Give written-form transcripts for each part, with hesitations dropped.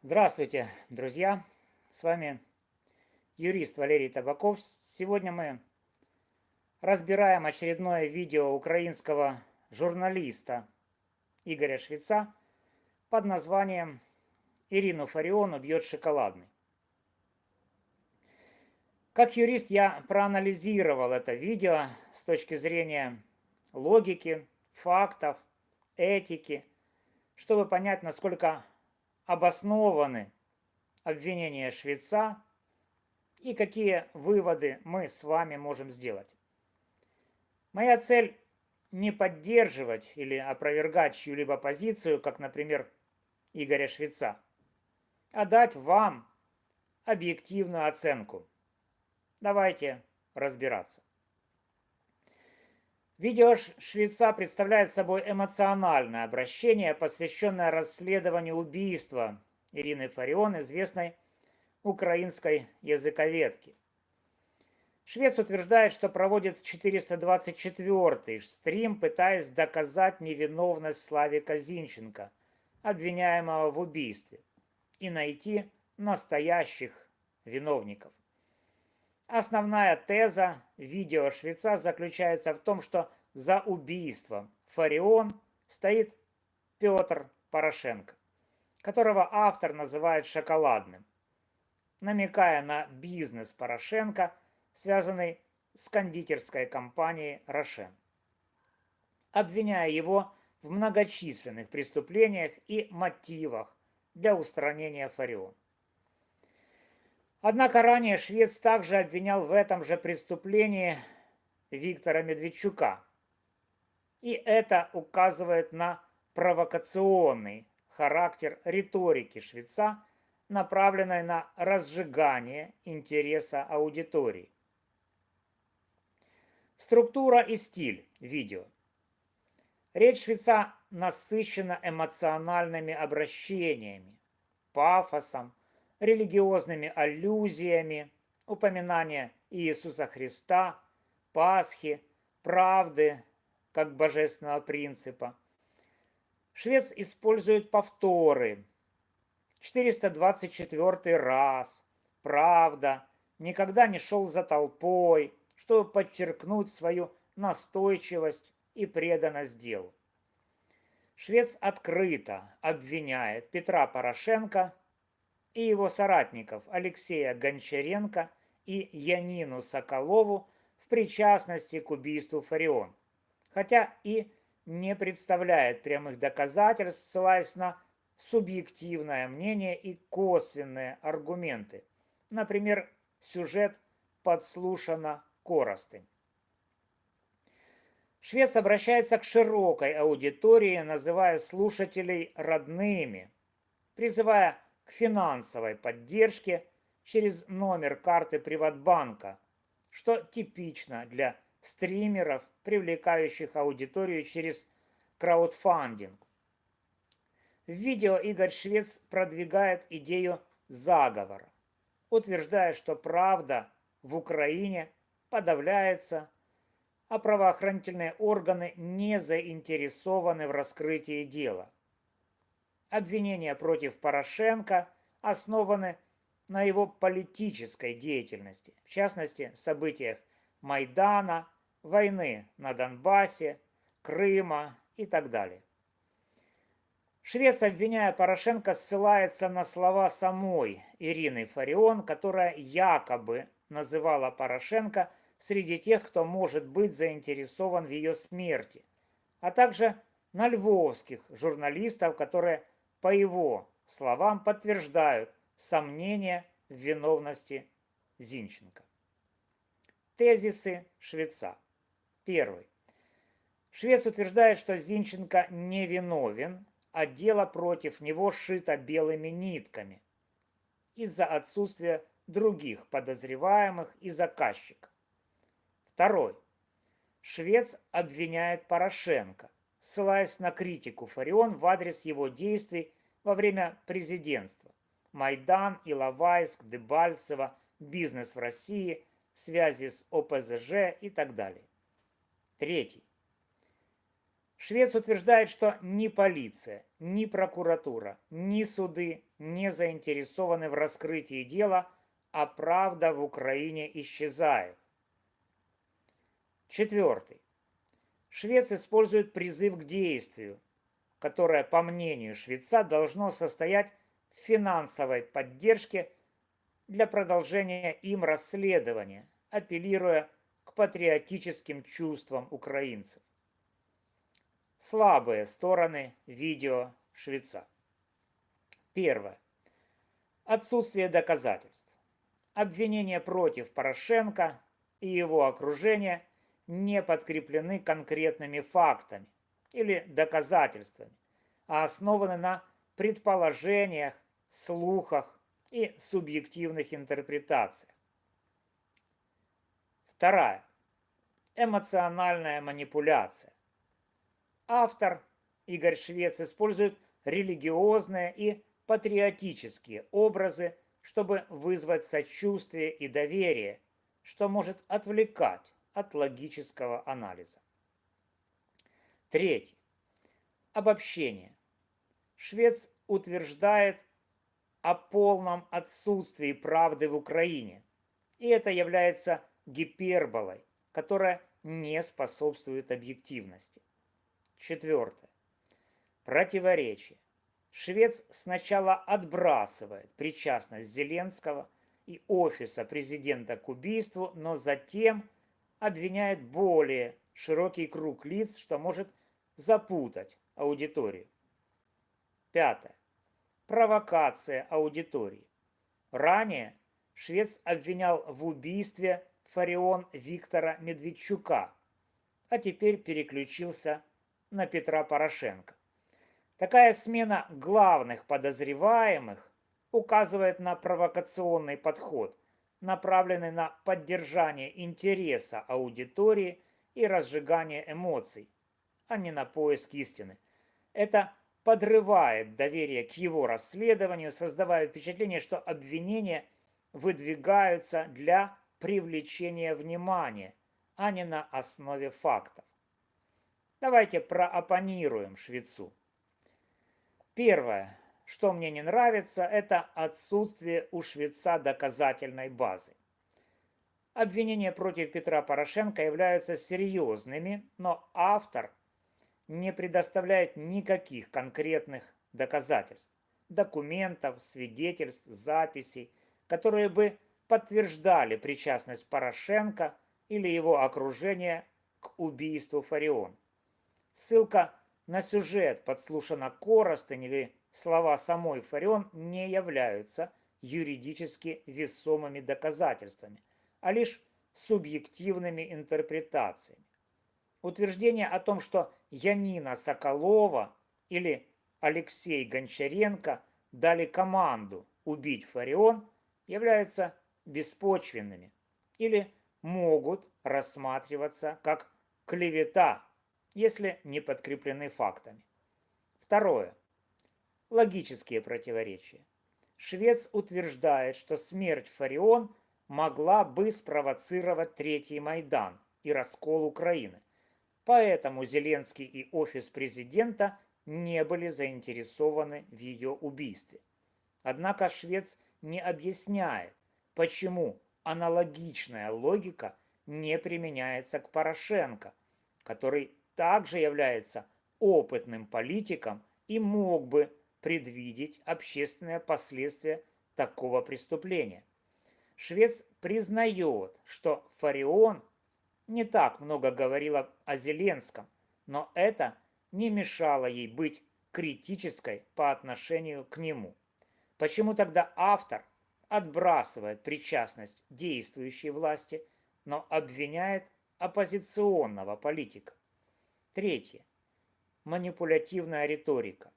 Здравствуйте, друзья! С вами юрист Валерий Табаков. Сегодня мы разбираем очередное видео украинского журналиста Игоря Швеца под названием «Ирину Фарион убьет шоколадный». Как юрист я проанализировал это видео с точки зрения логики, фактов, этики, чтобы понять, насколько обоснованы обвинения Швеца и какие выводы мы с вами можем сделать. Моя цель не поддерживать или опровергать чью-либо позицию, как, например, Игоря Швеца, а дать вам объективную оценку. Давайте разбираться. Видео Швеца представляет собой эмоциональное обращение, посвященное расследованию убийства Ирины Фарион, известной украинской языковедки. Швец утверждает, что проводит 424-й стрим, пытаясь доказать невиновность Славика Зинченко, обвиняемого в убийстве, и найти настоящих виновников. Основная теза видео Швеца заключается в том, что за убийством Фарион стоит Петр Порошенко, которого автор называет шоколадным, намекая на бизнес Порошенко, связанный с кондитерской компанией «Рошен», обвиняя его в многочисленных преступлениях и мотивах для устранения Фарион. Однако ранее Швец также обвинял в этом же преступлении Виктора Медведчука. И это указывает на провокационный характер риторики Швеца, направленной на разжигание интереса аудитории. Структура и стиль видео. Речь Швеца насыщена эмоциональными обращениями, пафосом, религиозными аллюзиями, упоминания Иисуса Христа, Пасхи, правды как божественного принципа. Швец использует повторы. 424 раз, правда, никогда не шел за толпой, чтобы подчеркнуть свою настойчивость и преданность делу. Швец открыто обвиняет Петра Порошенко и его соратников Алексея Гончаренко и Янину Соколову в причастности к убийству Фарион, хотя и не представляет прямых доказательств, ссылаясь на субъективное мнение и косвенные аргументы. Например, сюжет «Подслушана коростынь». Швец обращается к широкой аудитории, называя слушателей родными, призывая к финансовой поддержке через номер карты Приватбанка, что типично для стримеров, привлекающих аудиторию через краудфандинг. В видео Игорь Швец продвигает идею заговора, утверждая, что правда в Украине подавляется, а правоохранительные органы не заинтересованы в раскрытии дела. Обвинения против Порошенко основаны на его политической деятельности, в частности, событиях Майдана, войны на Донбассе, Крыма и так далее. Швец, обвиняя Порошенко, ссылается на слова самой Ирины Фарион, которая якобы называла Порошенко среди тех, кто может быть заинтересован в ее смерти, а также на львовских журналистов, которые, по его словам, подтверждают сомнения в виновности Зинченко. Тезисы Швеца. Первый. Швец утверждает, что Зинченко невиновен, а дело против него шито белыми нитками из-за отсутствия других подозреваемых и заказчиков. Второй. Швец обвиняет Порошенко, ссылаясь на критику Фарион в адрес его действий во время президентства. Майдан, Иловайск, Дебальцево, бизнес в России, связи с ОПЗЖ и так далее. Третий. Швец утверждает, что ни полиция, ни прокуратура, ни суды не заинтересованы в раскрытии дела, а правда в Украине исчезает. Четвертый. Швец использует призыв к действию, которое, по мнению швеца, должно состоять в финансовой поддержке для продолжения им расследования, апеллируя к патриотическим чувствам украинцев. Слабые стороны видео швеца. Первое. Отсутствие доказательств. Обвинения против Порошенко и его окружения не подкреплены конкретными фактами или доказательствами, а основаны на предположениях, слухах и субъективных интерпретациях. Вторая. Эмоциональная манипуляция. Автор Игорь Швец использует религиозные и патриотические образы, чтобы вызвать сочувствие и доверие, что может отвлекать от логического анализа. Третье. Обобщение. Швец утверждает о полном отсутствии правды в Украине, и это является гиперболой, которая не способствует объективности. Четвертое. Противоречие. Швец сначала отбрасывает причастность Зеленского и офиса президента к убийству, но затем обвиняет более широкий круг лиц, что может запутать аудиторию. Пятое. Провокация аудитории. Ранее Швец обвинял в убийстве Фарион Виктора Медведчука, а теперь переключился на Петра Порошенко. Такая смена главных подозреваемых указывает на провокационный подход, направленный на поддержание интереса аудитории и разжигание эмоций, а не на поиск истины. Это подрывает доверие к его расследованию, создавая впечатление, что обвинения выдвигаются для привлечения внимания, а не на основе фактов. Давайте прооппонируем Швецу. Первое, что мне не нравится, это отсутствие у Швеца доказательной базы. Обвинения против Петра Порошенко являются серьезными, но автор не предоставляет никаких конкретных доказательств, документов, свидетельств, записей, которые бы подтверждали причастность Порошенко или его окружения к убийству Фарион. Ссылка на сюжет подслушана коростень или слова самой Фарион не являются юридически весомыми доказательствами, а лишь субъективными интерпретациями. Утверждение о том, что Янина Соколова или Алексей Гончаренко дали команду убить Фарион, являются беспочвенными или могут рассматриваться как клевета, если не подкреплены фактами. Второе. Логические противоречия. Швец утверждает, что смерть Фарион могла бы спровоцировать Третий Майдан и раскол Украины. Поэтому Зеленский и офис президента не были заинтересованы в ее убийстве. Однако Швец не объясняет, почему аналогичная логика не применяется к Порошенко, который также является опытным политиком и мог бы предвидеть общественные последствия такого преступления. Швец признает, что Фарион не так много говорила о Зеленском, но это не мешало ей быть критической по отношению к нему. Почему тогда автор отбрасывает причастность действующей власти, но обвиняет оппозиционного политика? Третье. Манипулятивная риторика.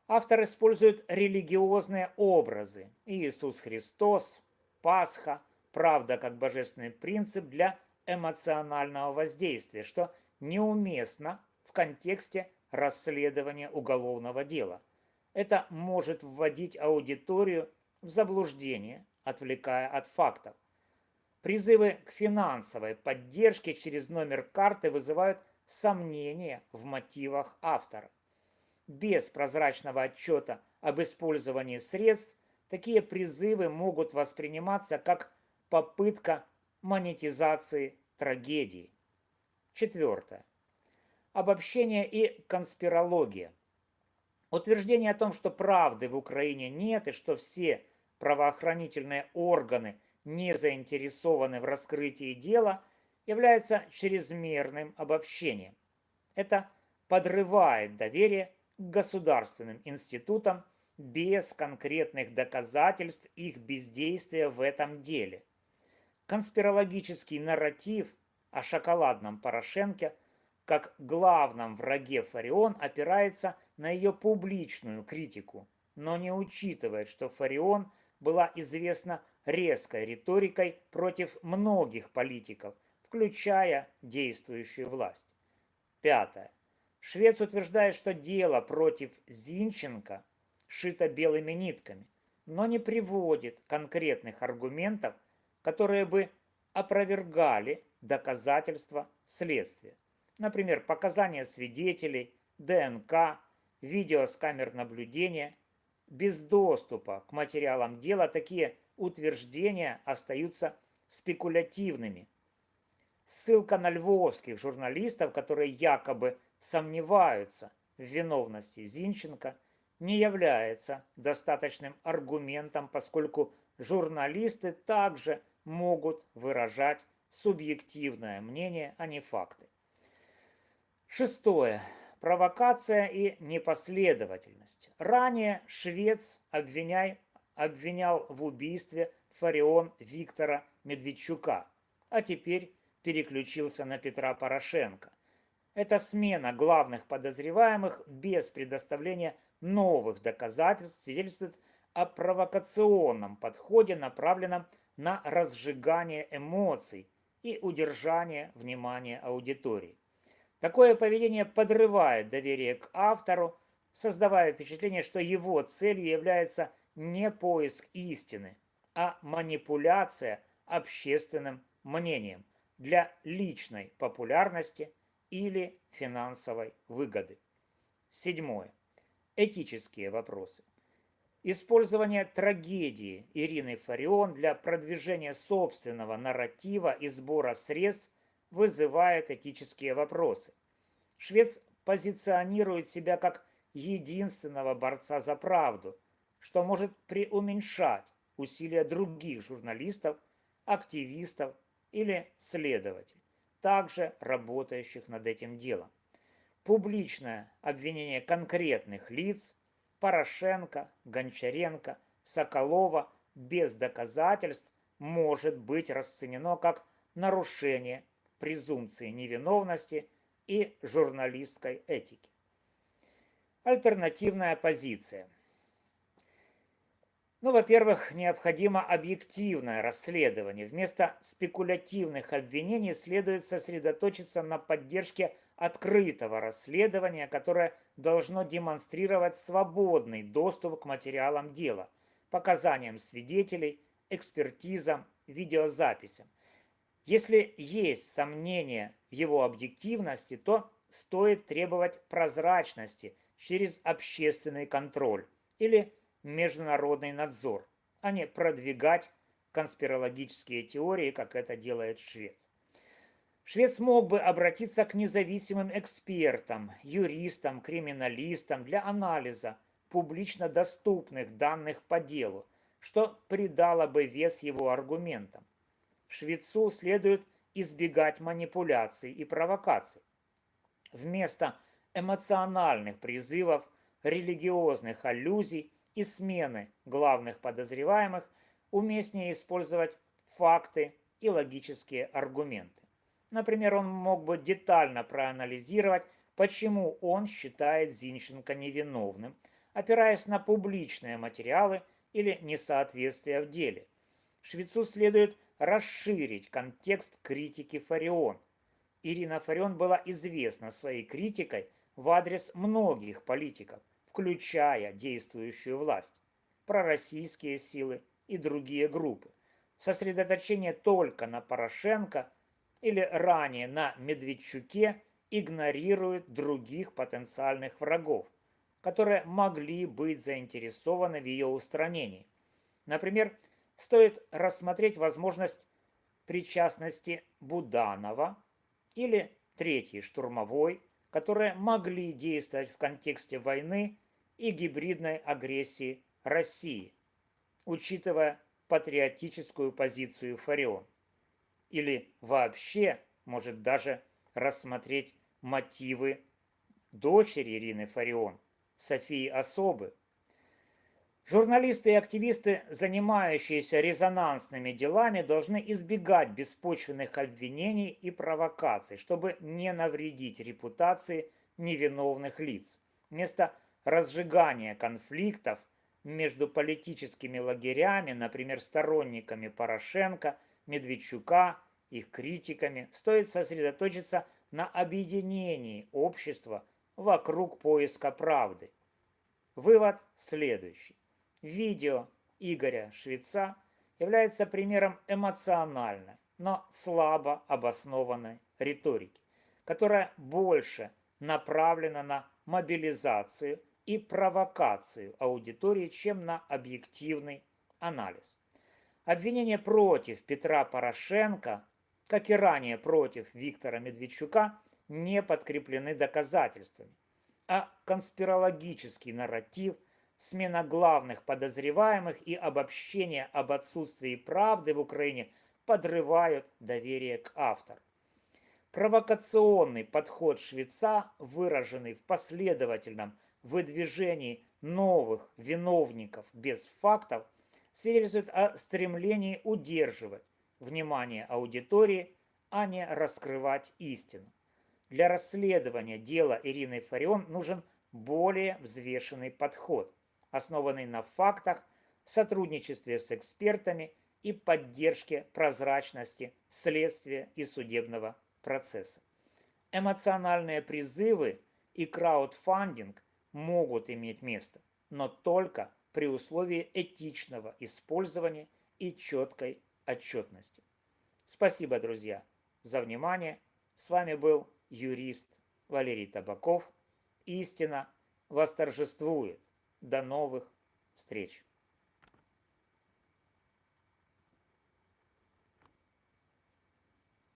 Автор использует религиозные образы: Иисус Христос, Пасха, правда как божественный принцип для эмоционального воздействия, что неуместно в контексте расследования уголовного дела. Это может вводить аудиторию в заблуждение, отвлекая от фактов. Призывы к финансовой поддержке через номер карты вызывают сомнения в мотивах автора. без прозрачного отчета об использовании средств, такие призывы могут восприниматься как попытка монетизации трагедии. Четвертое. Обобщение и конспирология. Утверждение о том, что правды в Украине нет и что все правоохранительные органы не заинтересованы в раскрытии дела, является чрезмерным обобщением. Это подрывает доверие к государственным институтам без конкретных доказательств их бездействия в этом деле. Конспирологический нарратив о шоколадном Порошенке как главном враге Фарион опирается на ее публичную критику, но не учитывает, что Фарион была известна резкой риторикой против многих политиков, включая действующую власть. Пятое. Швец утверждает, что дело против Зинченко шито белыми нитками, но не приводит конкретных аргументов, которые бы опровергали доказательства следствия. Например, показания свидетелей, ДНК, видео с камер наблюдения. Без доступа к материалам дела такие утверждения остаются спекулятивными. Ссылка на львовских журналистов, которые якобы сомневаются в виновности Зинченко, не является достаточным аргументом, поскольку журналисты также могут выражать субъективное мнение, а не факты. Шестое. Провокация и непоследовательность. Ранее Швец обвинял в убийстве Фарион Виктора Медведчука, а теперь переключился на Петра Порошенко. Эта смена главных подозреваемых без предоставления новых доказательств свидетельствует о провокационном подходе, направленном на разжигание эмоций и удержание внимания аудитории. Такое поведение подрывает доверие к автору, создавая впечатление, что его целью является не поиск истины, а манипуляция общественным мнением для личной популярности или финансовой выгоды. Седьмое. Этические вопросы. Использование трагедии Ирины Фарион для продвижения собственного нарратива и сбора средств вызывает этические вопросы. Швец позиционирует себя как единственного борца за правду, что может преуменьшать усилия других журналистов, активистов или следователей, также работающих над этим делом. Публичное обвинение конкретных лиц Порошенко, Гончаренко, Соколова без доказательств может быть расценено как нарушение презумпции невиновности и журналистской этики. Альтернативная позиция. Во-первых, необходимо объективное расследование. Вместо спекулятивных обвинений следует сосредоточиться на поддержке открытого расследования, которое должно демонстрировать свободный доступ к материалам дела, показаниям свидетелей, экспертизам, видеозаписям. Если есть сомнения в его объективности, то стоит требовать прозрачности через общественный контроль или международный надзор, а не продвигать конспирологические теории, как это делает Швец. Швец мог бы обратиться к независимым экспертам, юристам, криминалистам для анализа публично доступных данных по делу, что придало бы вес его аргументам. Швецу следует избегать манипуляций и провокаций. Вместо эмоциональных призывов, религиозных аллюзий и смены главных подозреваемых уместнее использовать факты и логические аргументы. Например, он мог бы детально проанализировать, почему он считает Зинченко невиновным, опираясь на публичные материалы или несоответствия в деле. Швецу следует расширить контекст критики Фарион. Ирина Фарион была известна своей критикой в адрес многих политиков, включая действующую власть, пророссийские силы и другие группы. Сосредоточение только на Порошенко или ранее на Медведчуке игнорирует других потенциальных врагов, которые могли быть заинтересованы в ее устранении. Например, стоит рассмотреть возможность причастности Буданова или Третьей штурмовой, которые могли действовать в контексте войны и гибридной агрессии России, учитывая патриотическую позицию Фарион. Или вообще, может даже рассмотреть мотивы дочери Ирины Фарион, Софии Особы. Журналисты и активисты, занимающиеся резонансными делами, должны избегать беспочвенных обвинений и провокаций, чтобы не навредить репутации невиновных лиц. Вместо разжигания конфликтов между политическими лагерями, например, сторонниками Порошенко, Медведчука, их критиками, стоит сосредоточиться на объединении общества вокруг поиска правды. Вывод следующий. Видео Игоря Швеца является примером эмоциональной, но слабо обоснованной риторики, которая больше направлена на мобилизацию и провокацию аудитории, чем на объективный анализ. Обвинения против Петра Порошенко, как и ранее против Виктора Медведчука, не подкреплены доказательствами, а конспирологический нарратив, смена главных подозреваемых и обобщение об отсутствии правды в Украине подрывают доверие к автору. Провокационный подход Швеца, выраженный в последовательном выдвижении новых виновников без фактов, свидетельствует о стремлении удерживать внимание аудитории, а не раскрывать истину. Для расследования дела Ирины Фарион нужен более взвешенный подход, основанный на фактах, сотрудничестве с экспертами и поддержке прозрачности следствия и судебного процесса. Эмоциональные призывы и краудфандинг могут иметь место, но только при условии этичного использования и четкой отчетности. Спасибо, друзья, за внимание. С вами был юрист Валерий Табаков. Истина восторжествует. До новых встреч!